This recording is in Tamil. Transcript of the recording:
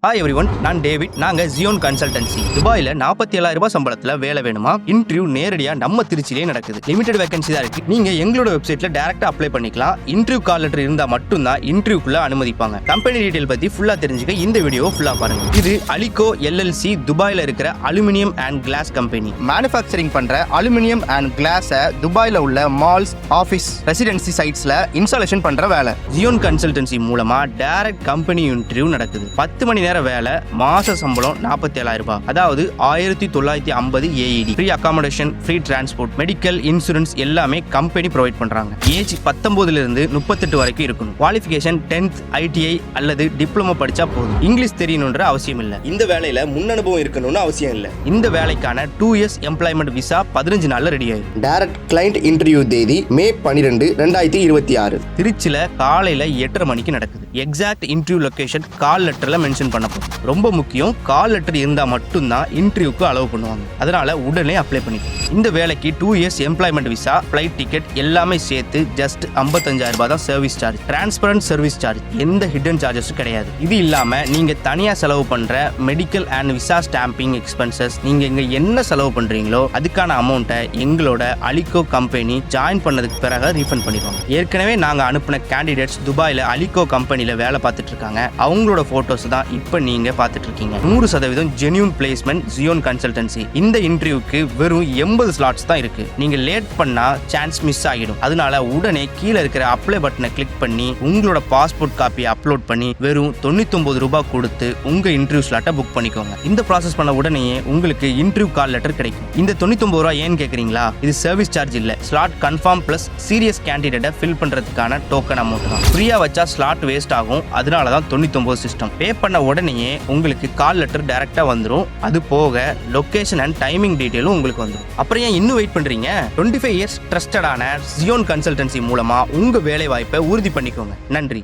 ஹாய் எவ்ரிவன், நான் டேவிட். நாங்க ஜியோன் கன்சல்டன்சி. துபாயில 47,000 சம்பளத்துல வேலை வேணுமா? இன்டர்வியூ நேரடியா நம்ம திருச்சியிலே நடக்குது. லிமிடெட் வேகன்சி தான் இருக்கு. நீங்க எங்களோட வெப்சைட்ல டைரக்டா அப்ளை பண்ணிக்கலாம். இன்டர்வியூ கால் லெட்டர் இருந்தா மட்டும்தான் இன்டர்வியூக்குள்ள அனுமதிப்பாங்க. கம்பெனி டீடைல் பத்தி ஃபுல்லா தெரிஞ்சுக்க இந்த வீடியோ ஃபுல்லா பாருங்க. இது அலிகோ எல்எல்சி துபாயில இருக்கிற aluminium and glass company. Manufacturing பண்ற அலுமினியம் அண்ட் கிளாஸ துபாயில உள்ள மால்ஸ், ஆபீஸ், ரெசிடென்சி சைட்ஸ்ல இன்ஸ்டாலேஷன் பண்ற வேலை. ஜியோன் கன்சல்டன்சி மூலமா டைரக்ட் கம்பெனி இன்டர்வியூ நடக்குது. 10 மணி நேர வேலை, மாச சம்பளம் 47,000 ரூபாய், அதாவது 1950 AED. Free accommodation, free transport, medical, insurance எல்லாமே கம்பெனி ப்ரொவைட் பண்றாங்க. ஏஜ் 19 இருந்து 38 வரைக்கும் இருக்கணும். குவாலிஃபிகேஷன் 10th ITI அல்லது டிப்ளமோ படிச்சா போதும். இங்கிலீஷ் தெரியணும்ன்ற அவசியம் இல்ல. இந்த வேலையில முன் அனுபவம் இருக்கணும்னு அவசியம் இல்ல. இந்த வேலைக்கான 2 years எம்ப்ளாய்மெண்ட் விசா 15 நாள்ல ரெடி ஆயிடும். டைரக்ட் கிளையண்ட் இன்டர்வியூ தேதி மே 12, 2026. திருச்சியில காலையில 8:30 மணிக்கு நடக்குது. எக்ஸாக்ட் இன்டர்வியூ லொகேஷன் கால் லெட்டர்ல மென்ஷன் பண்ணப்படும். ரொம்ப முக்கியம், கால் லெட்டர் இருந்தா மட்டும்தான் இன்டர்வியூக்கு அலோவ் பண்ணுவாங்க. அதனால உடனே அப்ளை பண்ணிக்கணும். இந்த வேலைக்கு 2 years employment visa, flight ticket எல்லாமே சேர்த்து ஜஸ்ட் 55,000 ரூபாய் தான் service charge. Transparent service charge, எந்த ஹிடன் சார்ஜஸும் கிடையாது. இது இல்லாம நீங்க தனியா செலவு பண்ற medical and visa stamping expenses, நீங்க இங்க என்ன செலவு பண்றீங்களோ அதுக்கான அமௌண்ட்டை எங்களோட அலிகோ கம்பெனி ஜாயின் பண்ணதுக்கு பிறகு ரீஃபண்ட் பண்ணிடுவாங்க. ஏற்கனவே நாங்க அனுப்பின கேண்டிடேட்ஸ் துபாயில அலிகோ கம்பெனில வேலை பார்த்துட்டு இருக்காங்க. அவங்களோட போட்டோஸ் தான் இப்ப நீங்க பார்த்துட்டு இருக்கீங்க. 100% ஜென்யூன் பிளேஸ்மெண்ட் ஜியோன் கன்சல்டன்சி. இந்த இன்டர்வியூக்கு வெறும் 80 ஸ்லாட்ஸ் தான் இருக்கு. நீங்க லேட் பண்ணா சான்ஸ் மிஸ் ஆகிடும். அதனால உடனே கீழே இருக்கிற அப்ளை பட்டனை கிளிக் பண்ணி உங்களோட பாஸ்போர்ட் காப்பியை அப்லோட் பண்ணி வெறும் 99 ரூபாய் கொடுத்து உங்க இன்டர்வியூ ஸ்லாட்டை புக் பண்ணிக்கோங்க. இந்த ப்ராசஸ் பண்ண உடனே உங்களுக்கு இன்டர்வியூ கால் லெட்டர் கிடைக்கும். இந்த 99 ரூபாய் ஏன்னு கேக்குறீங்களா? இது சர்வீஸ் சார்ஜ் இல்ல. ஸ்லாட் கன்ஃபார்ம் பிளஸ் சீரியஸ் கேண்டிடேட்டை ஃபில் பண்றதுக்கான டோக்கன் அமௌண்ட் தான். ஃப்ரீயா வச்சா ஸ்லாட் வேஸ்ட் ஆகும். அதனால தான் 99 சிஸ்டம். பே பண்ண உடனே உங்களுக்கு கால் லெட்டர் டைரக்டா வந்துரும். அது போக லொகேஷன் அண்ட் டைமிங் டீடைலும் உங்களுக்கு வந்துரும். அப்புறம் ஏன் இன்னும் வெயிட் பண்றீங்க? 25 years ட்ரஸ்டடான ஜியோன் கன்சல்டன்சி மூலமா உங்க வேலை வாய்ப்பை உறுதி பண்ணிக்கோங்க. நன்றி.